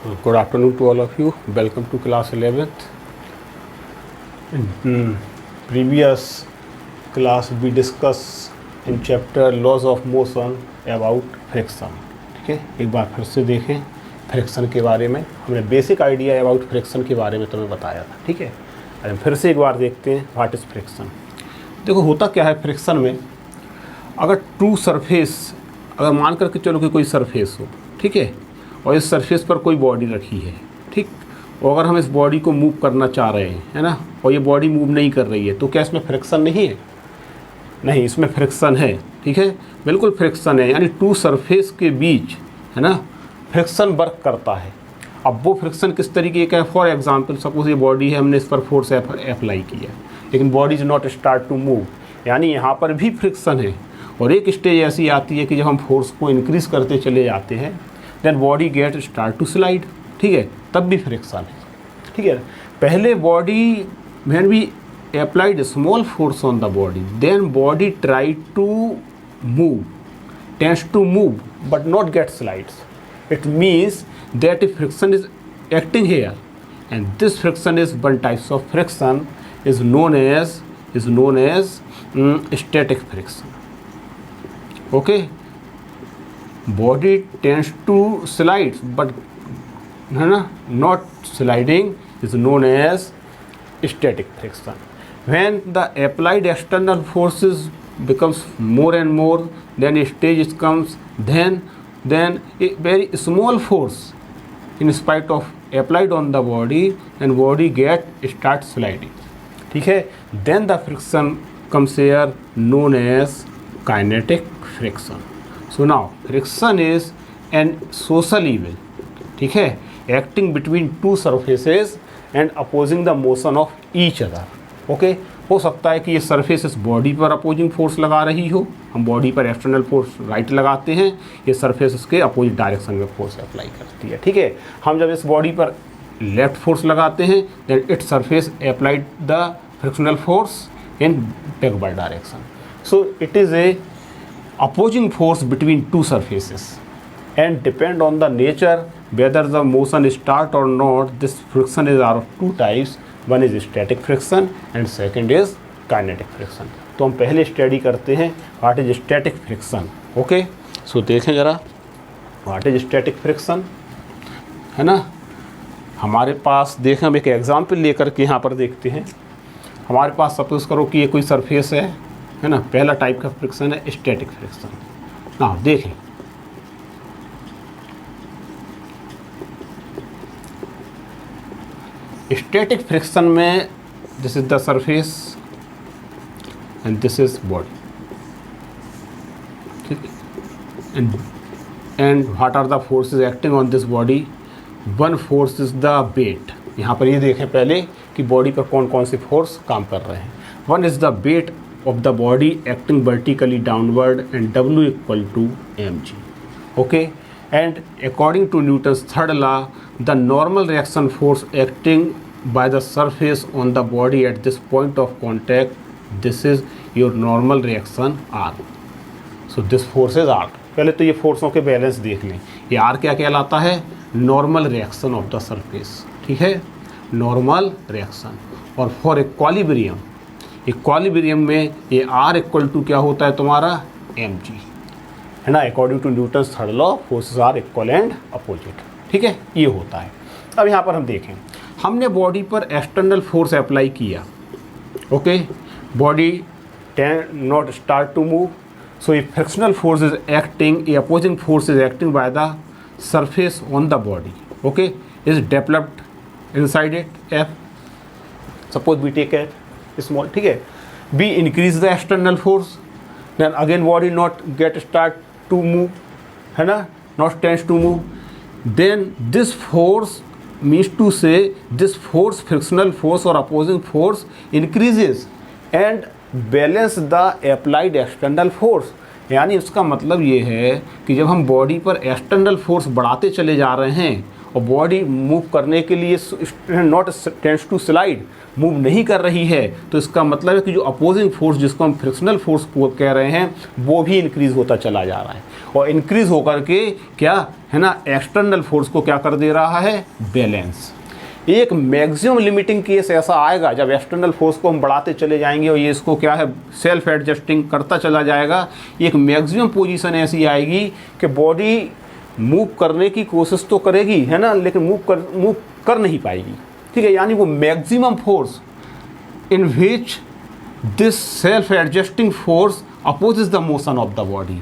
Good afternoon to all of you. Welcome to class 11th. In previous class we discuss in chapter laws of motion about friction. ठीक है, एक बार फिर से देखें friction के बारे में. हमने बेसिक आइडिया अबाउट फ्रिक्शन के बारे में तुम्हें बताया था. ठीक है, अरे फिर से एक बार देखते हैं व्हाट इज़ फ्रिक्शन. देखो होता क्या है फ्रिक्शन में, अगर ट्रू सरफेस, अगर मान करके चलो कि कोई सरफेस हो, ठीक है, और इस सरफेस पर कोई बॉडी रखी है, ठीक, और अगर हम इस बॉडी को मूव करना चाह रहे हैं, है ना, और ये बॉडी मूव नहीं कर रही है, तो क्या इसमें फ्रिक्शन नहीं है? नहीं, इसमें फ्रिक्शन है. ठीक है, बिल्कुल फ्रिक्शन है. यानी टू सरफेस के बीच, है ना, फ्रिक्शन वर्क करता है. अब वो फ्रिक्शन किस तरीके का है? फॉर एग्जाम्पल सपोज ये बॉडी है, हमने इस पर फोर्स अप्लाई किया, लेकिन body is not start to move, यानी यहाँ पर भी फ्रिक्शन है. और एक स्टेज ऐसी आती है कि जब हम फोर्स को इंक्रीज़ करते चले जाते हैं, then body get start to slide. ठीक है, तब भी फ्रिक्शन है. ठीक है, पहले body when we applied small force on the body, then body try to move, tends to move but not get slides. It means that if friction is acting here, and this friction is one types of friction is known as static friction. Okay, body tends to slide but है ना, not sliding is known as static friction. When the applied external forces becomes more and more, then a stage comes, then a very small force in spite of applied on the body and body start sliding. ठीक है, then the friction comes here known as kinetic friction. So now friction is an social evil, ठीक है, acting between two surfaces and opposing the motion of each other. Okay, हो सकता है कि ये surface इस बॉडी पर अपोजिंग फोर्स लगा रही हो, हम बॉडी पर एक्सटर्नल फोर्स राइट लगाते हैं, ये सरफेस उसके अपोजिट डायरेक्शन में फोर्स अप्लाई करती है. ठीक है, हम जब इस बॉडी पर लेफ्ट फोर्स लगाते हैं, then it surface applied the frictional force in backward direction. So it is a opposing force between two surfaces and depend on the nature whether the motion start or not. This friction is of two types. One is static friction and second is kinetic friction. तो हम पहले study करते हैं what is static friction. Okay, so देखें ज़रा what is static friction, है ना. हमारे पास देखें, हम एक एग्जाम्पल लेकर के यहाँ पर देखते हैं. हमारे पास सपोज करो कि ये कोई सरफेस है ना. पहला टाइप का फ्रिक्शन है स्टैटिक फ्रिक्शन. हाँ देखें, स्टैटिक फ्रिक्शन में this is the surface and this is body. ठीक है, and what are the forces acting on this body. One force is the weight. यहाँ पर ये देखें पहले कि बॉडी पर कौन कौन से फोर्स काम कर रहे हैं. One is the weight of the body acting vertically downward and W equal to mg. Okay, and according to Newton's third law, the normal reaction force acting by the surface on the body at this point of contact, this is your normal reaction R. So this force is R. पहले तो ये फोर्सों के balance देख लें. ये R क्या कहलाता है? Normal reaction of the surface. ठीक है, नॉर्मल रिएक्शन. और फॉर इक्विलिब्रियम, इक्विलिब्रियम में ये R इक्वल टू क्या होता है तुम्हारा? mg, है ना. According to Newton's third law, forces are equal and opposite. ठीक है, ये होता है. अब यहाँ पर हम देखें, हमने बॉडी पर एक्सटर्नल फोर्स अप्लाई किया. Okay, body not start to move. So a frictional force is acting, a opposing force is acting by the surface on the body. Okay, is developed inside it F. Suppose we take at small. ठीक है, we increase the external force, then again body not get start to move, है ना, not tends to move. Then this force means to say this force, frictional force और opposing force increases and balance the applied external force. यानी उसका मतलब ये है कि जब हम बॉडी पर एक्सटर्नल फोर्स बढ़ाते चले जा रहे हैं और बॉडी मूव करने के लिए not tends to slide, move नहीं कर रही है, तो इसका मतलब है कि जो अपोजिंग फोर्स जिसको हम फ्रिक्शनल फोर्स को कह रहे हैं वो भी इंक्रीज होता चला जा रहा है, और इंक्रीज होकर के क्या है ना एक्सटर्नल फोर्स को क्या कर दे रहा है, बैलेंस। एक मैक्सिमम लिमिटिंग केस ऐसा आएगा जब एक्सटर्नल फोर्स को हम बढ़ाते चले जाएंगे और ये इसको क्या है सेल्फ एडजस्टिंग करता चला जाएगा। एक मैक्सिमम पोजीशन ऐसी आएगी कि बॉडी मूव करने की कोशिश तो करेगी है ना, लेकिन मूव कर नहीं पाएगी, ठीक है। यानी वो maximum force in which this self adjusting force opposes the motion of the body,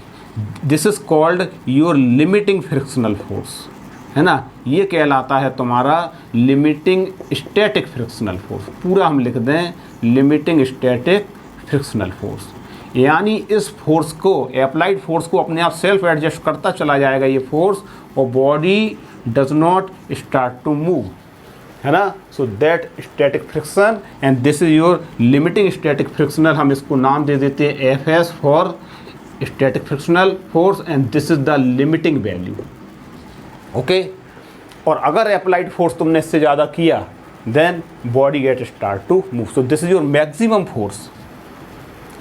this is called your limiting frictional force, है ना। ये कहलाता है तुम्हारा लिमिटिंग स्टैटिक फ्रिक्शनल फोर्स। पूरा हम लिख दें लिमिटिंग स्टैटिक फ्रिक्शनल फोर्स। यानी इस फोर्स को, अप्लाइड फोर्स को अपने आप सेल्फ एडजस्ट करता चला जाएगा ये फोर्स, और body does not start to move, है ना। So that static friction and this is your limiting static frictional, हम इसको नाम दे देते हैं F S for static frictional force, and this is the limiting value, okay. और अगर अप्लाइड फोर्स तुमने इससे ज़्यादा किया then body get start to move. So this is your maximum force,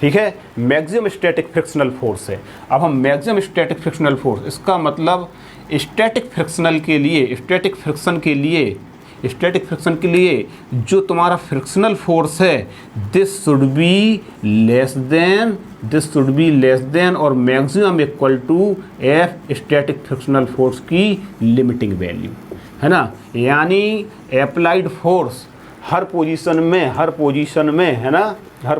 ठीक है, मैक्सिमम स्टैटिक फ्रिक्शनल फोर्स है। अब हम मैक्सिमम स्टैटिक फ्रिक्शनल फोर्स, इसका मतलब स्टैटिक फ्रिक्शनल के लिए, स्टैटिक फ्रिक्शन के लिए जो तुम्हारा फ्रिक्शनल फोर्स है this should be less than और maximum equal to F static frictional force की लिमिटिंग वैल्यू, है ना। यानी अप्लाइड फोर्स हर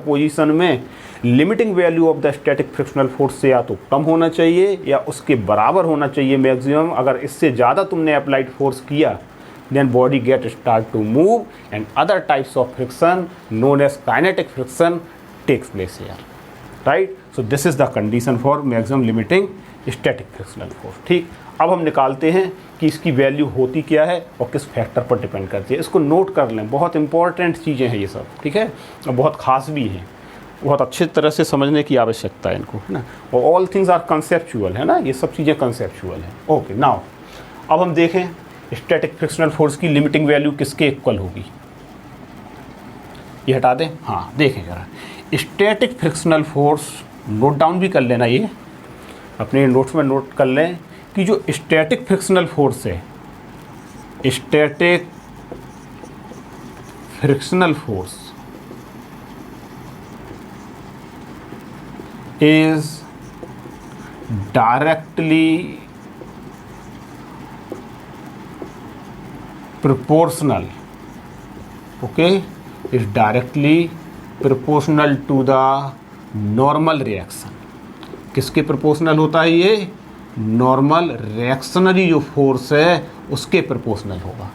पोजीशन में limiting value of the static frictional force से या तो कम होना चाहिए या उसके बराबर होना चाहिए मैक्सिमम। अगर इससे ज़्यादा तुमने अप्लाइड फोर्स किया then body get start to move and other types of friction known as kinetic friction takes place here, right? So this is the condition for maximum limiting static frictional force, ठीक। अब हम निकालते हैं कि इसकी value होती क्या है और किस फैक्टर पर डिपेंड करती है। इसको नोट कर लें, बहुत इंपॉर्टेंट चीज़ें हैं ये सब, ठीक है, और बहुत खास भी हैं, बहुत अच्छी तरह से समझने की आवश्यकता है इनको, है ना। और ऑल थिंग्स आर कंसेप्चुअल, है ना, ये सब चीज़ें कंसेप्चुअल हैं, ओके। नाउ अब हम देखें स्टैटिक फ्रिक्शनल फोर्स की लिमिटिंग वैल्यू किसके इक्वल होगी, ये हटा दें। हाँ देखें जरा, static frictional force note down भी कर लेना, ये अपने नोट्स में नोट कर लें कि जो स्टैटिक फ्रिक्शनल फोर्स है, static frictional force is directly proportional, okay, is directly proportional to the normal reaction। किसके प्रोपोर्शनल होता है ये, नॉर्मल रिएक्शनरी जो फोर्स है उसके प्रोपोर्शनल होगा,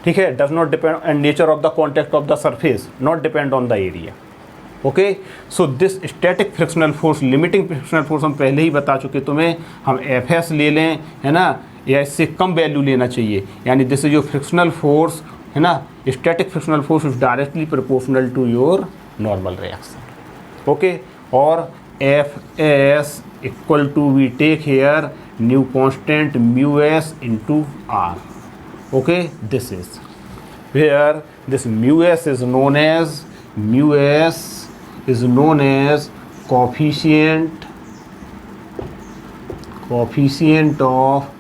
ठीक है। Does not depend and nature of the contact of the surface, not depend on the area, okay. So this static frictional force, limiting frictional force हम पहले ही बता चुके तुम्हें, हम एफ एस ले लें, है ना, या इससे कम वैल्यू लेना चाहिए। यानी this is your frictional force, है ना, static frictional force is directly proportional to your normal reaction, okay. और F S equal to we take here new constant mu S into R, okay. This is where this mu S is known as coefficient of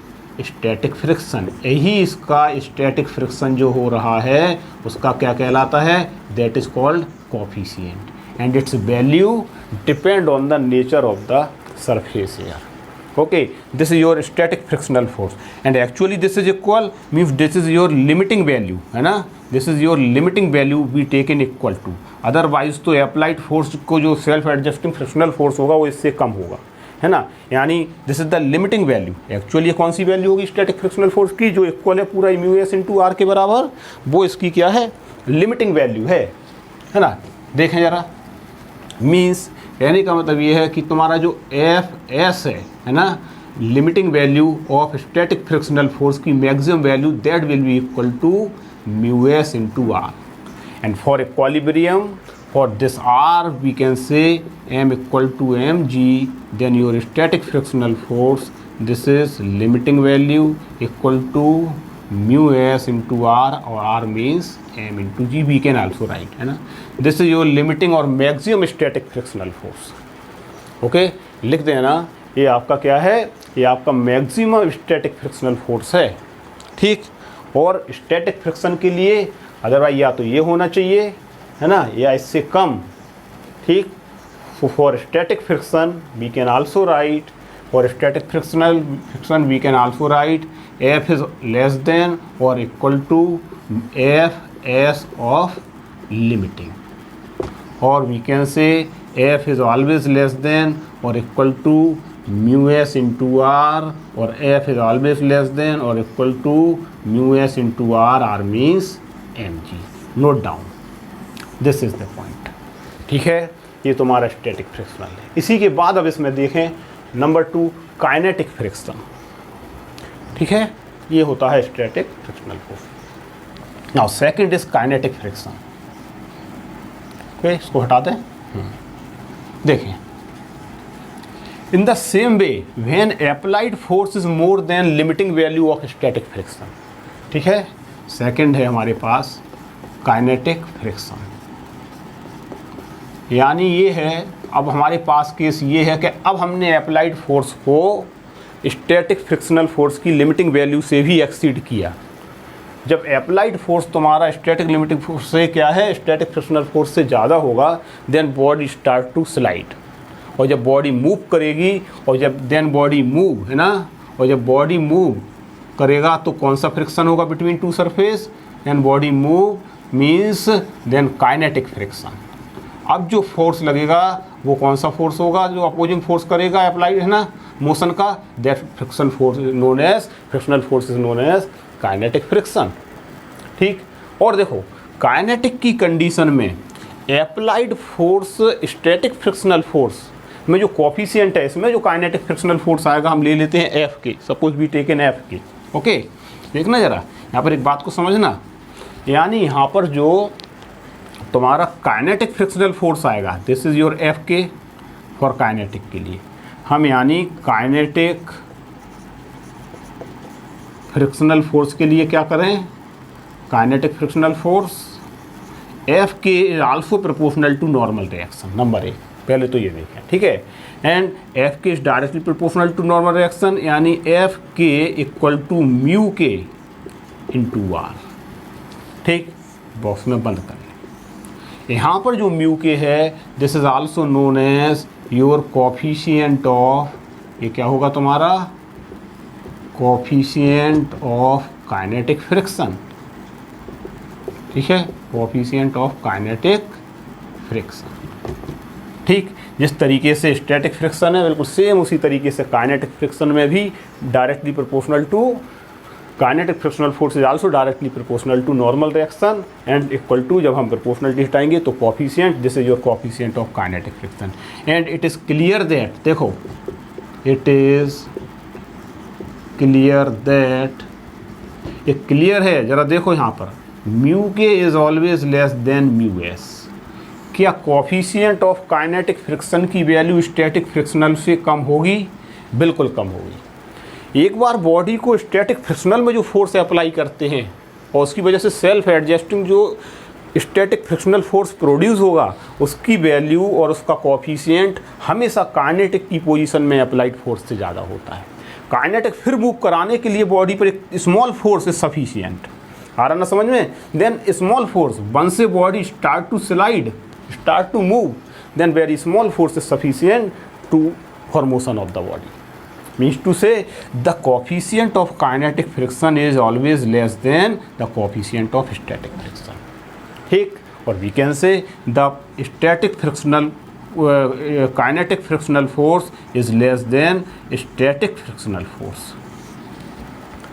static friction. यही इसका static friction जो हो रहा है उसका क्या कहलाता है, that is called coefficient and its value depend on the nature of the surface air, okay. This is your static frictional force and actually this is equal means this is your limiting value, है ना, this is your limiting value we take in equal to. Otherwise तो applied force को जो self adjusting frictional force होगा वो इससे कम होगा, है ना। यानी this is the limiting value. Actually कौन सी वैल्यू होगी स्टैटिक फ्रिक्शनल फोर्स की, जो इक्वल है पूरा म्यू एस इंटू आर के बराबर, वो इसकी क्या है, लिमिटिंग वैल्यू है ना। देखें जरा, मीन्स कहने का मतलब ये है कि तुम्हारा जो एफ एस है ना, limiting value of static frictional force की maximum value that will be equal to mu S into R. And for equilibrium for this R we can say m equal to mg, then your static frictional force, this is limiting value equal to mu S into R, और R means M into G, we can also write, है ना। This is your limiting और maximum static frictional force. Okay, लिख देना, ये आपका क्या है, ये आपका मैक्सिमम स्टैटिक फ्रिक्शनल फोर्स है, ठीक। और स्टैटिक फ्रिक्शन के लिए अदरवाइज या तो ये होना चाहिए, है ना, या इससे कम, ठीक। For static friction we can also write, for static friction we can also write F is less than और equal to F S of limiting, और we can say F is always less than और equal to mu S into R, और F is always less than और equal to mu S into R, R means M G. Note down, this is the point, ठीक है। ये तुम्हारा static frictional है। इसी के बाद अब इसमें देखें नंबर 2 काइनेटिक फ्रिक्शन, ठीक है। ये होता है static frictional force. Now second is kinetic friction. Okay, इसको हटा दें। देखें, इन the same way when applied force is more than limiting value of static friction, ठीक है। सेकंड है हमारे पास काइनेटिक फ्रिक्शन, यानी ये है, अब हमारे पास केस ये है कि अब हमने अप्लाइड फोर्स को स्टैटिक फ्रिक्शनल फोर्स की लिमिटिंग वैल्यू से भी एक्सीड किया। जब अप्लाइड फोर्स तुम्हारा स्टैटिक लिमिटिंग फोर्स से क्या है, स्टैटिक फ्रिक्शनल फोर्स से ज़्यादा होगा, then body start to slide, और जब बॉडी मूव करेगी, और जब देन बॉडी मूव, है ना, और जब बॉडी मूव करेगा तो कौन सा फ्रिक्शन होगा between two surface, then body move means then kinetic friction. अब जो फोर्स लगेगा वो कौन सा फोर्स होगा, जो अपोजिंग फोर्स करेगा अप्लाइड, है ना, मोशन का, that friction force known as, frictional force is known as kinetic friction, ठीक। और देखो, काइनेटिक की कंडीशन में applied force static frictional force में जो कोफिशिएंट है, इसमें जो काइनेटिक फ्रिक्शनल फोर्स आएगा हम ले लेते हैं एफ के, सपोज बी टेकन एफ के। ओके, देखना जरा यहाँ पर एक बात को समझना, यानी यहाँ पर जो तुम्हारा काइनेटिक फ्रिक्शनल फोर्स आएगा, दिस इज योर एफ के फॉर काइनेटिक के लिए, हम यानी काइनेटिक फ्रिक्शनल फोर्स के लिए क्या करें, kinetic frictional force F K is also proportional to normal reaction, number 1, पहले तो ये देखें, ठीक है। And F K is directly proportional to normal reaction, यानी F K equal to mu K into R, ठीक। बॉक्स में बंद करें। यहाँ पर जो म्यू के है, this is also known as your coefficient of, ये क्या होगा तुम्हारा, कोफिशिएंट ऑफ काइनेटिक फ्रिक्शन, ठीक है, कोफिशिएंट ऑफ काइनेटिक फ्रिक्शन, ठीक। जिस तरीके से स्टैटिक फ्रिक्शन है बिल्कुल सेम उसी तरीके से काइनेटिक फ्रिक्शन में भी directly proportional to, kinetic frictional force is also directly proportional to normal reaction and equal to, जब हम प्रोपोर्शनलिटी हटाएंगे तो coefficient, this is your coefficient of kinetic friction. And it is clear that, देखो, it is clear that, ये clear है, जरा देखो यहाँ पर, mu K is always less than mu S. क्या कोफिशिएंट ऑफ काइनेटिक फ्रिक्शन की वैल्यू स्टैटिक फ्रिक्शनल से कम होगी? बिल्कुल कम होगी। एक बार बॉडी को स्टैटिक फ्रिक्शनल में जो फोर्स अप्लाई करते हैं और उसकी वजह से सेल्फ एडजस्टिंग जो स्टैटिक फ्रिक्शनल फोर्स प्रोड्यूस होगा, उसकी वैल्यू और उसका कोफिशिएंट हमेशा काइनेटिक की पोजीशन में अप्लाइड फोर्स से ज़्यादा होता है। काइनेटिक फिर मूव कराने के लिए बॉडी पर एक स्मॉल फोर्स इज सफिशिएंट, आ रहा ना समझ में। Then small force, once a body start to slide, start to move, then very small force is sufficient to for motion of the body. Means to say the coefficient of kinetic friction is always less than the coefficient of static friction, ठीक। और we can say the static frictional kinetic frictional force is less than static frictional force,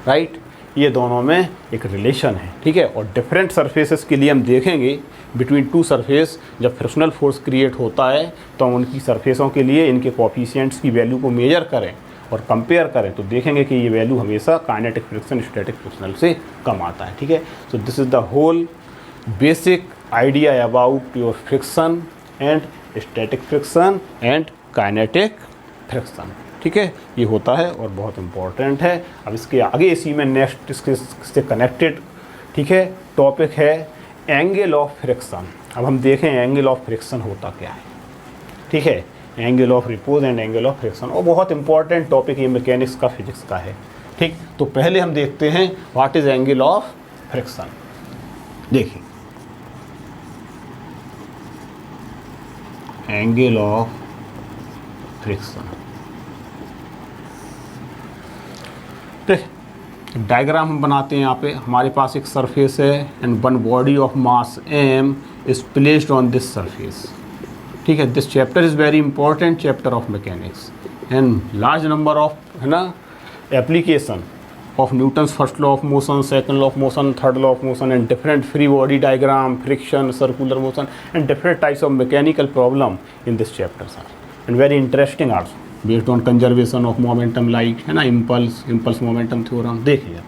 right। ये दोनों में एक relation है, ठीक है। और डिफरेंट सरफेसेस के लिए हम देखेंगे बिटवीन टू सरफेस जब फ्रिक्शनल फोर्स क्रिएट होता है तो हम उनकी सरफेसों के लिए इनके कोफिशिएंट्स की वैल्यू को मेजर करें और कंपेयर करें तो देखेंगे कि ये वैल्यू हमेशा काइनेटिक फ्रिक्शन स्टैटिक फ्रिक्शनल से कम आता है, ठीक है। So this is the whole basic idea about your friction and static friction and kinetic friction, ठीक है, ये होता है और बहुत इम्पॉर्टेंट है। अब इसके आगे इसी में नेक्स्ट इससे कनेक्टेड, ठीक है, टॉपिक है एंगल ऑफ फ्रिक्शन। अब हम देखें एंगल ऑफ फ्रिक्शन होता क्या है, ठीक है, angle of repose and angle of friction, और बहुत इंपॉर्टेंट टॉपिक ये मैकेनिक्स का, फिजिक्स का है, ठीक। तो पहले हम देखते हैं what is angle of friction. देखिए एंगल ऑफ फ्रिक्शन, ठीक, डायग्राम हम बनाते हैं। यहाँ पे हमारे पास एक सरफेस है and one body of mass m is placed on this surface, ठीक है। This chapter is very important chapter of mechanics and large number of, है ना, application of Newton's first law of motion, second law of motion, third law of motion, and different free body diagram, friction, circular motion, and different types of mechanical problem in this chapter, sir. And very interesting also, based on conservation of momentum, like, है ना, impulse momentum theorem. देखिए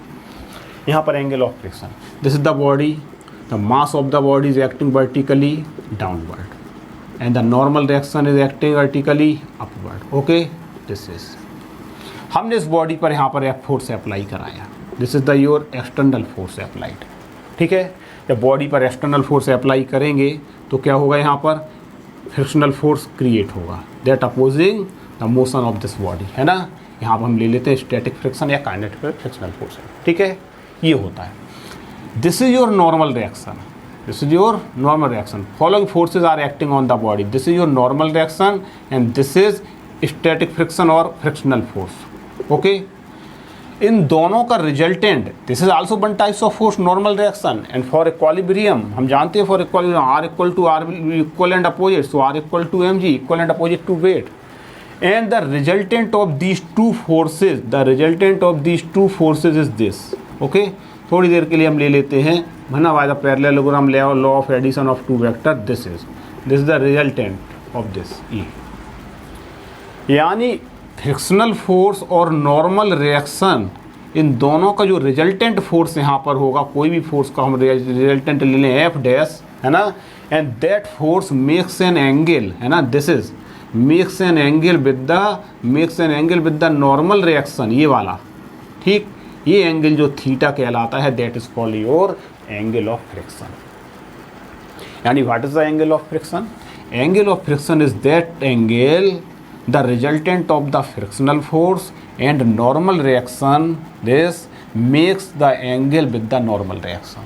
यहाँ पर angle of friction. This is the body. The mass of the body is acting vertically downward, and the normal reaction is acting vertically upward. Okay, this is. हमने इस body पर यहाँ पर एक force apply कराया, this is the your external force applied, ठीक है। जब बॉडी पर एक्सटर्नल फोर्स अप्लाई करेंगे तो क्या होगा, यहाँ पर फ्रिक्शनल फोर्स क्रिएट होगा that opposing the motion of this body, है ना। यहाँ पर हम ले लेते हैं स्टैटिक फ्रिक्शन या काइनेटिक फ्रिक्शनल फोर्स, ठीक है, ये होता है। This is your normal reaction, this is your normal reaction, following forces are acting on the body, this is your normal reaction and this is static friction और frictional force, okay. इन दोनों का resultant, this is also one types of force, normal reaction, and for equilibrium हम जानते हैं, for equilibrium R equal to R equal and opposite, so R equal to M G equal and opposite to weight, and the resultant of these two forces, the resultant of these two forces is this, okay. थोड़ी देर के लिए हम ले लेते हैं, है ना, by the parallelogram law of addition of two vector, this is the resultant of this uh, यानी फ्रिक्शनल फोर्स और नॉर्मल रिएक्शन, इन दोनों का जो रिजल्टेंट फोर्स यहाँ पर होगा, कोई भी फोर्स का हम रिजल्टेंट ले लें एफ डैश, है ना, and that force makes an angle, है ना, this is makes an angle with the normal reaction, ये वाला, ठीक, ये एंगल जो थीटा कहलाता है, that is called your angle of friction. यानी what is the angle of friction? Angle of friction is that angle the resultant of the frictional force and normal reaction, this makes the angle with the normal reaction,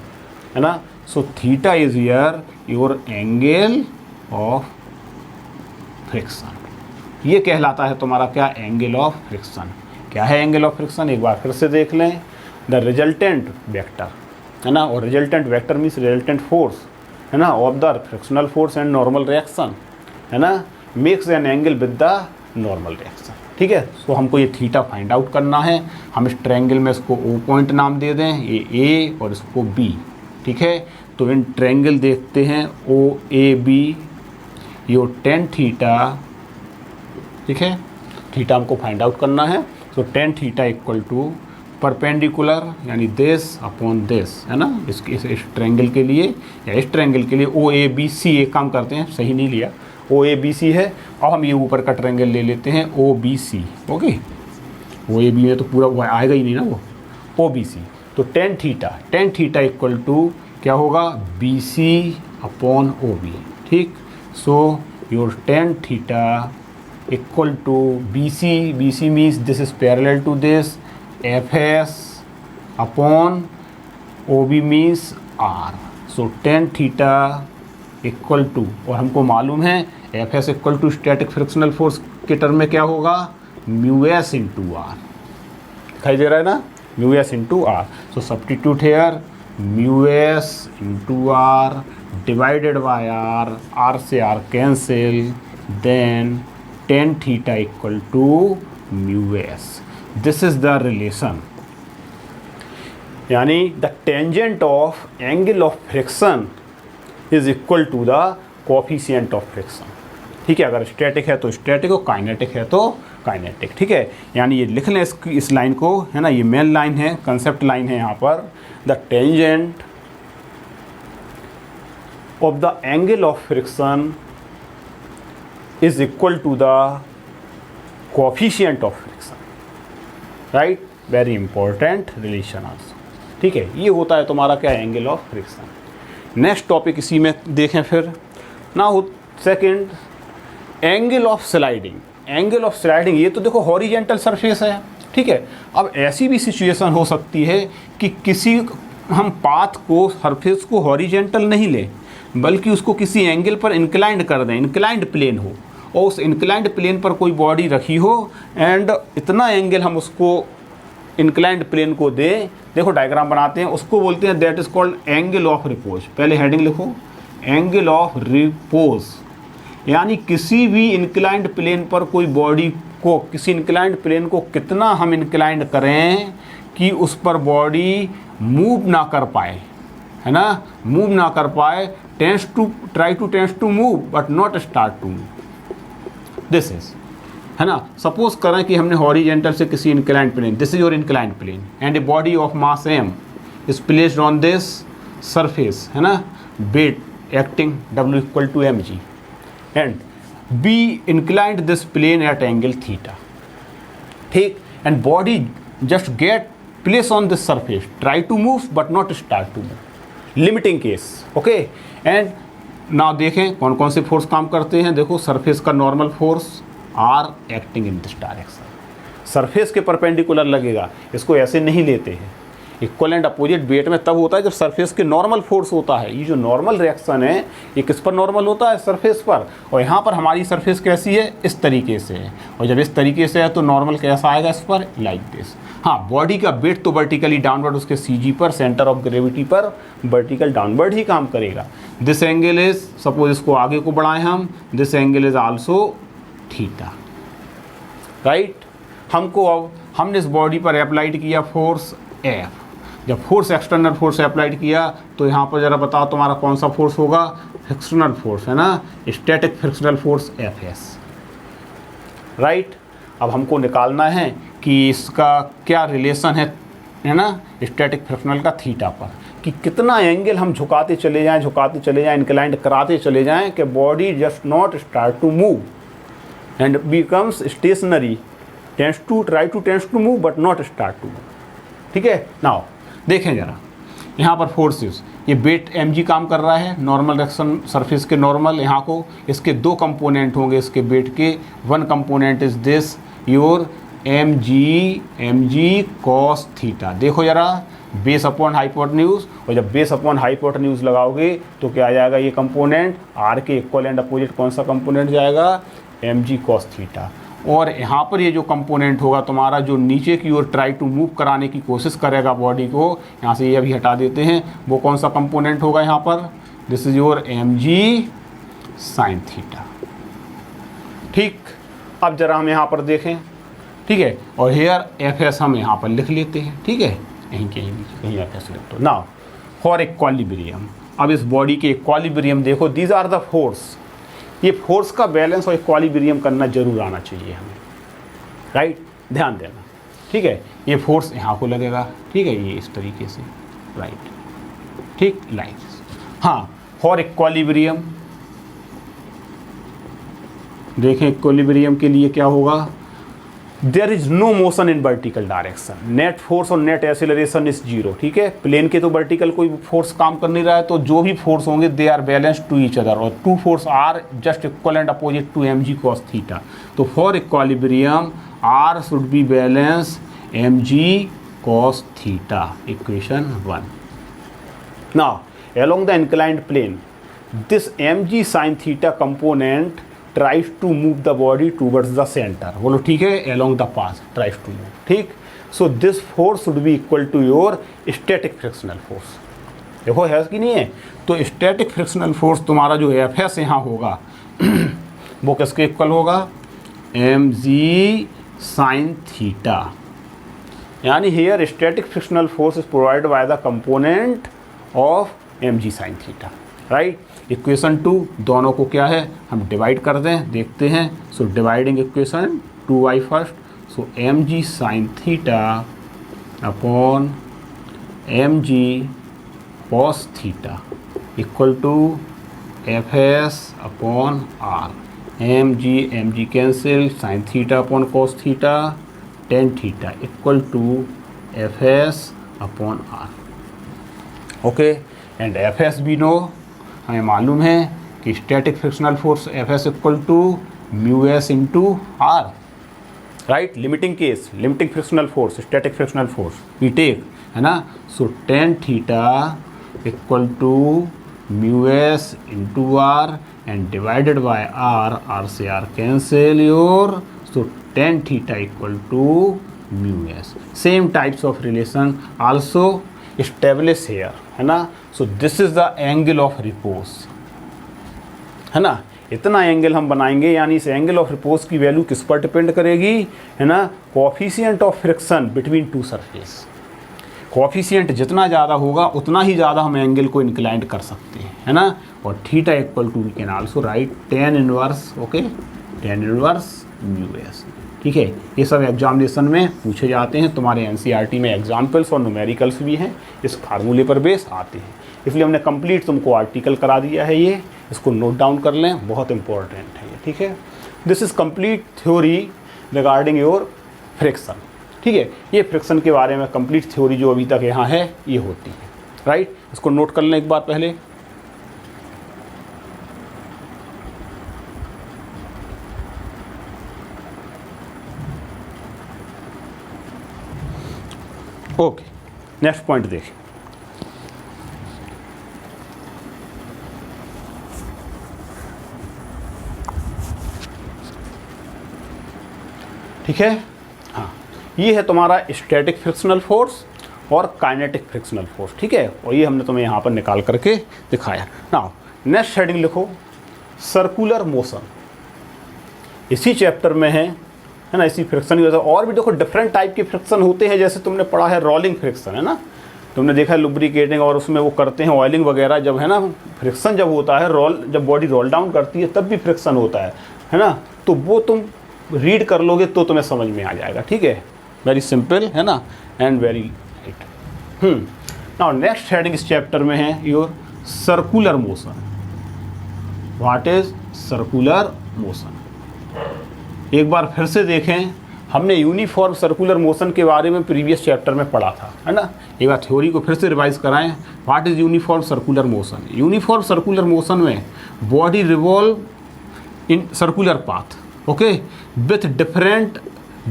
है ना। so theta is here your angle of friction, ये कहलाता है तुम्हारा क्या, angle of friction. क्या है angle of friction, एक बार फिर से देख लें, द रिजल्टेंट वेक्टर, है ना, और resultant vector means resultant force, है ना, of the frictional force and normal reaction, है ना, makes an angle with the normal reaction, ठीक है। सो हमको ये थीटा फाइंड आउट करना है, हम इस ट्रायंगल में इसको ओ पॉइंट नाम दे दें, ये ए और इसको बी, ठीक है। तो इन ट्रायंगल देखते हैं O A B, your tan theta, ठीक है, थीटा हमको फाइंड आउट करना है। So tan theta equal to perpendicular, यानी दिस अपॉन दिस, है ना, इस ट्रायंगल के लिए या इस ट्रायंगल के लिए ओ ए बी सी, एक काम करते हैं, सही नहीं लिया, ओ ए बी सी है, और हम ये ऊपर का ट्रायंगल ले लेते हैं O B C, okay. O A B में तो पूरा वो आएगा ही नहीं ना, वो ओ बी सी, तो टेन थीटा इक्वल टू क्या होगा, B C upon O B, ठीक। So your tan theta equal to B C means this is parallel to this, F S upon O B means R, so tan theta equal to, और हमको मालूम है F S equal to static frictional force के term में क्या होगा, mu S into are, दिखाई दे रहा है ना, mu S into R. So substitute here mu S into R divided by R, R से R cancel, then tan theta equal to mu S, this is the relation, यानी the tangent of angle of friction is equal to the coefficient of friction, ठीक है। अगर static है तो static और kinetic है तो काइनेटिक, ठीक है। यानी ये लिख लें इस लाइन को, है ना, ये मेन लाइन है, कंसेप्ट लाइन है यहाँ पर, the tangent of the angle of friction is equal to the coefficient of friction, right, very important relation also, ठीक है। ये होता है तुम्हारा क्या, angle of friction. Next topic इसी में देखें फिर। Now second, angle of sliding. Angle of sliding, ये तो देखो हॉरिजेंटल सरफेस है, ठीक है। अब ऐसी भी सिचुएशन हो सकती है कि किसी हम पाथ को, सरफेस को हॉरिजेंटल नहीं लें, बल्कि उसको किसी एंगल पर इंक्लाइंड कर दें, इंक्लाइंड प्लेन हो, और उस इंक्लाइंड प्लेन पर कोई बॉडी रखी हो एंड इतना एंगल हम उसको इंक्लाइंड प्लेन को दें। देखो डायग्राम बनाते हैं, उसको बोलते हैं that is called angle of repose. पहले हेडिंग लिखो, एंगल ऑफ रिपोज, यानी किसी भी इंक्लाइंड प्लेन पर कोई बॉडी को, किसी इंक्लाइंड प्लेन को कितना हम इंक्लाइंड करें कि उस पर बॉडी मूव ना कर पाए, है ना, मूव ना कर पाए, try to move but not start to move, this is, है ना। सपोज करें कि हमने हॉरिजेंटल से किसी inclined plane, this is your inclined plane and a body of mass m is placed on this surface, है ना, weight acting W = mg and B inclined this plane at angle theta, ठीक, and body just get place on this surface, try to move but not start to move, limiting case, okay। and now देखें कौन कौन से force काम करते हैं। देखो surface का normal force R acting in this direction, surface के परपेंडिकुलर लगेगा, इसको ऐसे नहीं लेते हैं। इक्वल एंड अपोजिट वेट में तब होता है जब सरफेस के नॉर्मल फोर्स होता है। ये जो नॉर्मल रिएक्शन है ये किस पर नॉर्मल होता है, सरफेस पर, और यहाँ पर हमारी सरफेस कैसी है, इस तरीके से है, और जब इस तरीके से है तो नॉर्मल कैसा आएगा इस पर, लाइक दिस। हाँ, बॉडी का वेट तो वर्टिकली डाउनवर्ड उसके CG पर, सेंटर ऑफ ग्रेविटी पर वर्टिकल डाउनवर्ड ही काम करेगा। दिस एंगल इज, सपोज इसको आगे को बढ़ाएं हम, this angle is also theta, right. हमको अब हमने इस बॉडी पर अप्लाइड किया फोर्स F, जब फोर्स एक्सटर्नल फोर्स अप्लाइड किया तो यहाँ पर ज़रा बताओ तुम्हारा कौन सा फोर्स होगा, फ्रिक्शनल फोर्स, है ना, static frictional force Fs, right. अब हमको निकालना है कि इसका क्या रिलेशन है ना, स्टैटिक फ्रिक्शनल का थीटा पर, कि कितना एंगल हम झुकाते चले जाएं, इंक्लाइंड कराते चले जाएं कि body just not start to move and becomes stationary, tends to move but not start to move, ठीक है। नाउ देखें जरा यहाँ पर फोर्सेस, ये वेट mg काम कर रहा है, नॉर्मल रिएक्शन सरफेस के नॉर्मल, यहाँ को इसके दो कंपोनेंट होंगे इसके वेट के, one component is this your mg cos theta. देखो जरा, बेस अपॉन हाइपोटेन्यूज, और जब बेस अपॉन हाइपोटेन्यूज लगाओगे तो क्या आ जाएगा, ये कंपोनेंट r के इक्वल एंड अपोजिट कौन सा कंपोनेंट जाएगा, mg cos थीटा। और यहाँ पर ये जो कंपोनेंट होगा तुम्हारा, जो नीचे की ओर ट्राई टू मूव कराने की कोशिश करेगा बॉडी को, यहाँ से ये अभी हटा देते हैं, वो कौन सा कंपोनेंट होगा यहाँ पर, this is your mg sin theta, ठीक। अब जरा हम यहाँ पर देखें, ठीक है, और हेयर Fs हम यहाँ पर लिख लेते हैं, ठीक है, कहीं Fs लिख दो। नाउ फॉर इक्विलिब्रियम, अब इस बॉडी के इक्विलिब्रियम देखो, दीज आर द फोर्स, ये फोर्स का बैलेंस और इक्विलिब्रियम करना जरूर आना चाहिए हमें, राइट, ध्यान देना, ठीक है। ये फोर्स यहाँ को लगेगा, ठीक है, ये इस तरीके से, राइट, ठीक, लाइक, हाँ। फॉर इक्विलिब्रियम देखें, इक्विलिब्रियम के लिए क्या होगा, there is no motion in vertical direction, net force और नेट एक्सेलरेशन इज जीरो, ठीक है। प्लेन के तो वर्टिकल कोई फोर्स काम कर नहीं रहा है, तो जो भी फोर्स होंगे they are balance to each other, और two force are just equal and opposite to mg cos theta. तो for equilibrium r should be balance mg cos theta, equation 1। Now along the inclined plane, this mg sin theta component tries to move the body towards the center, बोलो ठीक है, along the path tries to move, ठीक। so this force should be equal to your static frictional force, देखो है कि नहीं है, तो static frictional force तुम्हारा जो Fs यहाँ होगा वो किसके इक्वल होगा, mg sin theta, यानी here static frictional force is provided by the component of mg sin theta, right. Equation 2 दोनों को क्या है, हम डिवाइड कर दें, देखते हैं। So dividing equation 2y first, so mg sin theta upon mg cos theta equal to Fs upon r, M G cancel, sine theta upon cos theta, tan theta equal to F S upon R. Okay, and F S भी know, हमें मालूम है कि static frictional force F S equal to mu S into R, right. Limiting case, limiting frictional force, static frictional force we take, है ना। So tan theta equal to mu S into R and divided by R से R cancel your, so tan theta equal to mu S. Same types of relation also establish here, है ना। So this is the angle of repose, है ना। इतना angle हम बनाएंगे, यानी इस एंगल ऑफ रिपोज की वैल्यू किस पर डिपेंड करेगी, है ना, coefficient of friction between two surface. Coefficient जितना ज़्यादा होगा उतना ही ज़्यादा हम एंगल को इंक्लाइंड कर सकते हैं, है ना। और theta equal to we can also write tan inverse, okay, tan inverse mu S, ठीक है। ये सब एग्जामिनेशन में पूछे जाते हैं, तुम्हारे एनसीईआरटी में एग्जाम्पल्स और न्यूमेरिकल्स भी हैं, इस फार्मूले पर बेस आते हैं। इसलिए हमने कंप्लीट तुमको आर्टिकल करा दिया है, ये इसको नोट डाउन कर लें, बहुत इंपॉर्टेंट है ये, ठीक है। This is complete theory regarding your friction, ठीक है। ये फ्रिक्शन के बारे में कंप्लीट थ्योरी जो अभी तक यहाँ है ये होती है, राइट। इसको नोट कर लें एक बार पहले। ओके, नेक्स्ट पॉइंट देखें। ठीक है, हाँ, ये है तुम्हारा स्टैटिक फ्रिक्शनल फोर्स और काइनेटिक फ्रिक्शनल फोर्स, ठीक है। और ये हमने तुम्हें यहाँ पर निकाल करके दिखाया। नाउ नेक्स्ट हेडिंग लिखो, सर्कुलर मोशन। इसी चैप्टर में है ना, इसी फ्रिक्शन की वजह से। और भी देखो डिफरेंट टाइप के फ्रिक्शन होते हैं, जैसे तुमने पढ़ा है रोलिंग फ्रिक्शन, है ना। तुमने देखा है लुब्रिकेटिंग, और उसमें वो करते हैं ऑयलिंग वगैरह, जब है ना फ्रिक्शन जब होता है, जब बॉडी रोल डाउन करती है तब भी फ्रिक्शन होता है ना। तो वो तुम रीड कर लोगे तो तुम्हें समझ में आ जाएगा, ठीक है। वेरी सिंपल, है ना, and very right. Now next heading इस चैप्टर में है your circular motion. What is circular motion? एक बार फिर से देखें, हमने यूनिफॉर्म सर्कुलर मोशन के बारे में प्रीवियस चैप्टर में पढ़ा था, है ना। एक बार थ्योरी को फिर से रिवाइज कराएं। What is uniform circular motion? Uniform circular motion में body revolve in circular path, okay, with different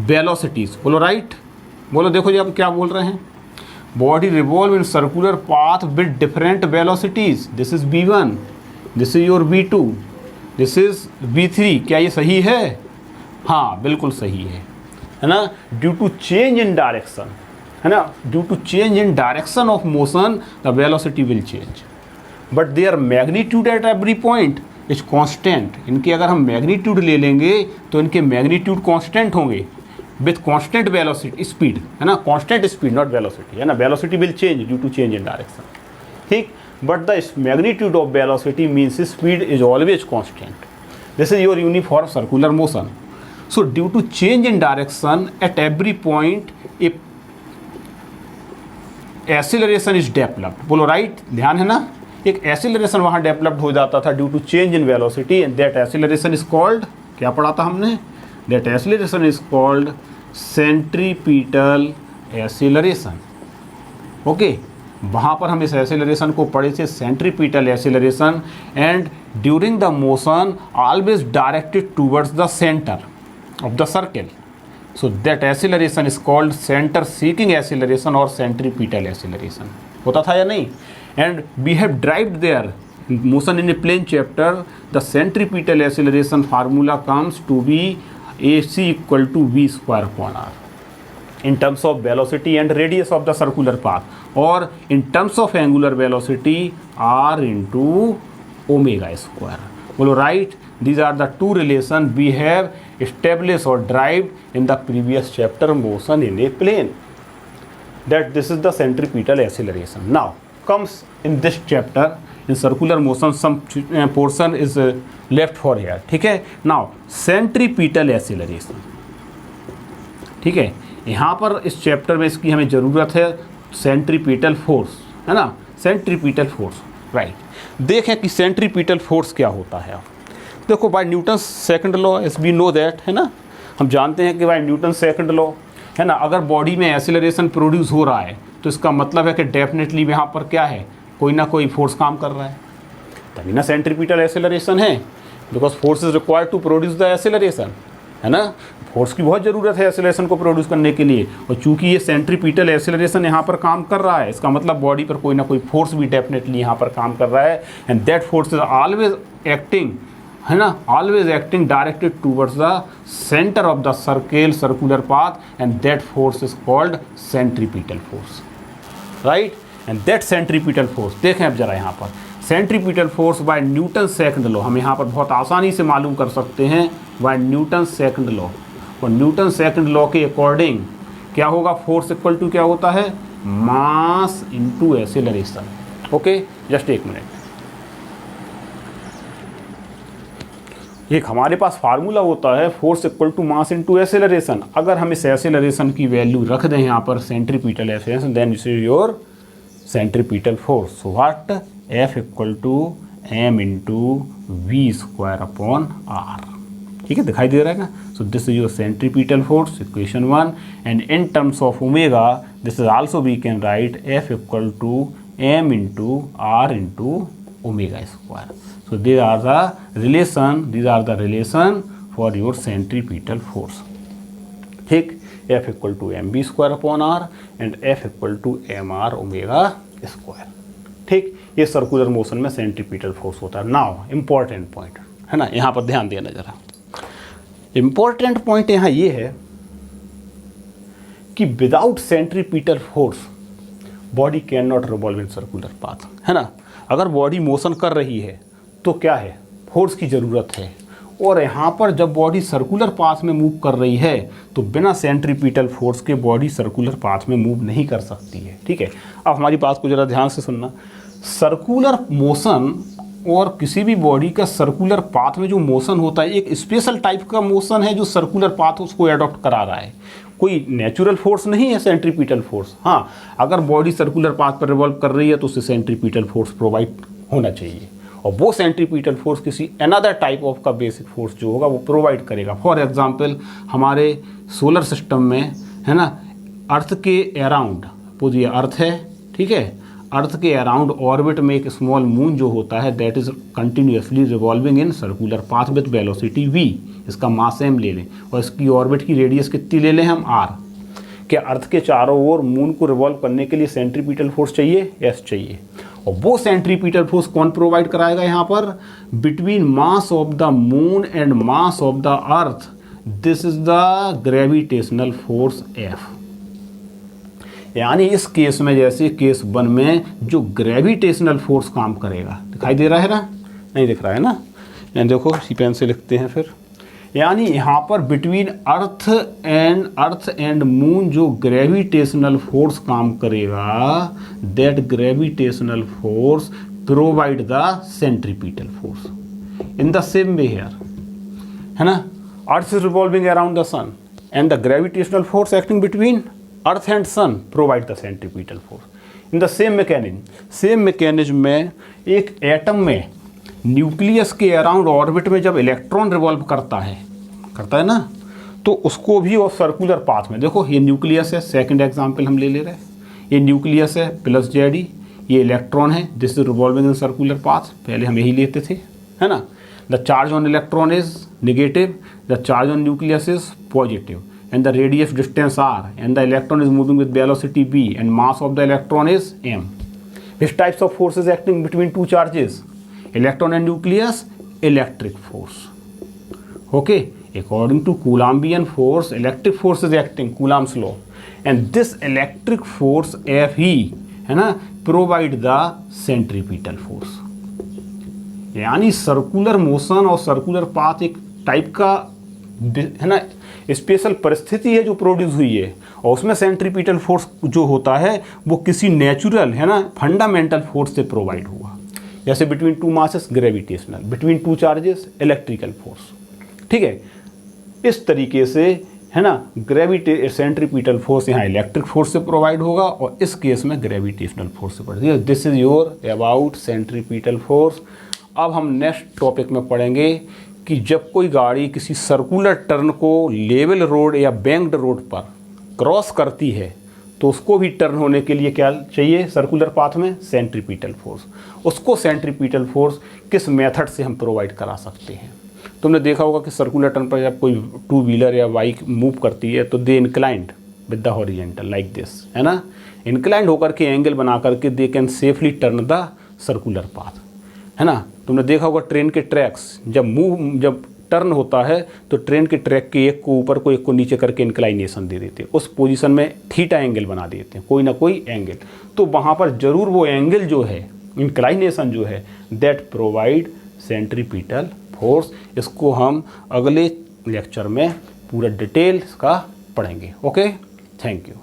velocities. बोलो राइट, बोलो, देखो जी आप क्या बोल रहे हैं। Body revolve in circular path with different velocities. This is v1, this is your v2, this is v3। क्या ये सही है? हाँ, बिल्कुल सही है ना। Due to change in direction, है ना, due to change in direction of motion the velocity will change, but their magnitude at every point is constant. इनके अगर हम मैग्नीट्यूड ले लेंगे तो इनके मैग्नीट्यूड कांस्टेंट होंगे विथ कांस्टेंट वेलोसिटी स्पीड, है ना, कांस्टेंट स्पीड नॉट वेलोसिटी, है ना। Velocity will change due to change in direction, ठीक, but the magnitude of velocity means speed is always constant. This is your uniform circular motion. So due to change in direction at every point, a acceleration is developed. बोलो right, ध्यान है ना, एक acceleration वहाँ developed हो जाता था due to change in velocity, and that acceleration is called, क्या पढ़ा था हमने? That acceleration is called centripetal acceleration. Okay, वहाँ पर हम इस acceleration को पढ़े थे, centripetal acceleration, and during the motion always directed towards the center of the circle. So that acceleration is called center seeking acceleration or centripetal acceleration. होता था या नहीं? And we have derived there motion in a plane chapter. The centripetal acceleration formula comes to be AC equal to V square upon R in terms of velocity and radius of the circular path, or in terms of angular velocity R into omega square. बोलो right, these are the two relations we have established or derived in the previous chapter, motion in a plane, that this is the centripetal acceleration. Now comes in this chapter, in circular motion, some portion is left for here, ठीक है। Now centripetal acceleration, ठीक है, यहाँ पर इस chapter में इसकी हमें ज़रूरत है सेंट्रीपिटल फोर्स, है ना, सेंट्रीपिटल फोर्स, राइट। देखें कि सेंट्रीपिटल फोर्स क्या होता है। देखो by Newton second law, as we know that, है ना, हम जानते हैं कि बाय न्यूटन सेकंड लॉ, है ना, अगर बॉडी में एक्सेलरेशन प्रोड्यूस हो रहा है तो इसका मतलब है कि डेफिनेटली यहाँ पर क्या है, कोई ना कोई फोर्स काम कर रहा है, तभी ना सेंट्रीपिटल एक्सेलरेशन है, because force is required to produce the acceleration, है ना, फोर्स की बहुत ज़रूरत है एक्सेलरेशन को प्रोड्यूस करने के लिए, और चूंकि ये सेंट्रीपिटल एक्सेलरेशन यहाँ पर काम कर रहा है, इसका मतलब बॉडी पर कोई ना कोई फोर्स भी डेफिनेटली यहाँ पर काम कर रहा है, and that force is always acting, है ना, always acting directed towards the centre of the circular path, and that force is called centripetal force, right, and that centripetal force, देखें अब जरा यहाँ पर centripetal force by Newton second law हम यहाँ पर बहुत आसानी से मालूम कर सकते हैं बाय न्यूटन सेकंड लॉ, और न्यूटन सेकंड लॉ के अकॉर्डिंग क्या होगा, फोर्स इक्वल टू क्या होता है, mass into acceleration. Okay, just एक मिनट, एक हमारे पास फार्मूला होता है force equal to mass into acceleration. अगर हम इस एक्सेलरेशन की वैल्यू रख दें यहाँ पर centripetal acceleration, then this is your centripetal force, so what, F equal to m into V square upon R, ठीक है, दिखाई दे रहा है ना, so this is your centripetal force, equation 1, and in terms of omega this is also we can write F equal to m into R into omega square, so these are the relation for your centripetal force, ठीक, F equal to M V square upon R and F equal to M R omega square, ठीक, ये circular motion में centripetal force होता है। Now important point, है ना, यहाँ पर ध्यान देना जरा, इम्पॉर्टेंट पॉइंट यहाँ ये है कि without centripetal force body can not revolve in circular path, है ना, अगर बॉडी मोशन कर रही है तो क्या है, फोर्स की ज़रूरत है, और यहाँ पर जब बॉडी सर्कुलर पाथ में मूव कर रही है तो बिना सेंट्रीपिटल फोर्स के बॉडी सर्कुलर पाथ में मूव नहीं कर सकती है, ठीक है। अब हमारी बात को ज़रा ध्यान से सुनना, सर्कुलर मोशन और किसी भी बॉडी का सर्कुलर पाथ में जो मोशन होता है एक स्पेशल टाइप का मोशन है जो सर्कुलर पाथ उसको एडॉप्ट करा रहा है, कोई नेचुरल फोर्स नहीं है सेंट्रीपिटल फोर्स। हाँ, अगर बॉडी सर्कुलर पाथ पर रिवॉल्व कर रही है तो उसे सेंट्रीपिटल फोर्स प्रोवाइड होना चाहिए, और वो सेंट्रीपिटल फोर्स किसी अनदर टाइप ऑफ का बेसिक फोर्स जो होगा वो प्रोवाइड करेगा। फॉर एग्जांपल हमारे सोलर सिस्टम में, है ना, अर्थ के अराउंड, पूरी अर्थ है, ठीक है, अर्थ के अराउंड ऑर्बिट में एक स्मॉल मून जो होता है that is continuously revolving in circular path with velocity v, इसका मास m ले लें और इसकी ऑर्बिट की रेडियस कितनी ले लें हम r। क्या अर्थ के चारों ओर मून को रिवॉल्व करने के लिए सेंट्रीपिटल फोर्स चाहिए? यस चाहिए, और वो सेंट्रीपिटल फोर्स कौन प्रोवाइड कराएगा यहाँ पर, between mass of the moon and mass of the earth, this is the gravitational force F। यानी इस केस में जैसे केस 1 में जो ग्रेविटेशनल फोर्स काम करेगा, दिखाई दे रहा है ना, नहीं दिख रहा है ना, यानी देखो इसी पेन से लिखते हैं फिर, यानी यहाँ पर बिटवीन अर्थ एंड मून जो ग्रेविटेशनल फोर्स काम करेगा, that gravitational force provide the centripetal force. In the same way here, है ना, earth is revolving around the sun and the gravitational force acting between earth and sun provide the centripetal force. In the same mechanism में एक atom में nucleus के around orbit में जब electron revolve करता है ना, तो उसको भी और सर्कुलर पाथ में, देखो ये न्यूक्लियस है, सेकंड एग्जांपल हम ले रहे हैं, ये न्यूक्लियस है प्लस जेडी, ये इलेक्ट्रॉन है, this is revolving in circular path, पहले हम यही लेते थे, है ना, the charge on electron is negative, the charge on nucleus is positive, and the radius distance r, and the electron is moving with velocity v, and mass of the electron is m. Which types of forces acting between two charges? Electron and nucleus, electric force. Okay, according to Coulombian force, electric force is acting, Coulomb's law, and this electric force Fe, है ना, provide the centripetal force. यानी circular motion और circular path एक type का, है ना, special परिस्थिति है जो प्रोड्यूस हुई है, और उसमें सेंट्रीपिटल फोर्स जो होता है वो किसी नेचुरल, है ना, फंडामेंटल फोर्स से प्रोवाइड हुआ, जैसे between two masses gravitational, between two charges electrical force, ठीक है। इस तरीके से, है ना, सेंट्रीपिटल फोर्स यहाँ इलेक्ट्रिक फोर्स से प्रोवाइड होगा और इस केस में ग्रेविटेशनल फोर्स से प्रोवाइड होगा। This is your about centripetal force. अब हम नेक्स्ट टॉपिक में पढ़ेंगे कि जब कोई गाड़ी किसी सर्कुलर टर्न को लेवल रोड या बैंक्ड रोड पर क्रॉस करती है तो उसको भी टर्न होने के लिए क्या चाहिए सर्कुलर पाथ में, सेंट्रीपिटल फोर्स। उसको सेंट्रीपिटल फोर्स किस मेथड से हम प्रोवाइड करा सकते हैं? तुमने देखा होगा कि सर्कुलर टर्न पर जब कोई टू व्हीलर या बाइक मूव करती है तो they inclined with the horizontal like this, है ना, इंक्लाइंड होकर के एंगल बना करके they can safely turn the circular path, है ना। तुमने देखा होगा ट्रेन के ट्रैक्स जब टर्न होता है तो ट्रेन के ट्रैक के एक को ऊपर को एक को नीचे करके इंक्लाइनेशन दे देते हैं, उस पोजीशन में थीटा एंगल बना देते हैं, कोई ना कोई एंगल। तो वहाँ पर जरूर वो एंगल जो है, इंक्लाइनेशन जो है, दैट प्रोवाइड सेंट्रीपिटल फोर्स। इसको हम अगले लेक्चर में पूरा डिटेल्स का पढ़ेंगे। Okay, thank you.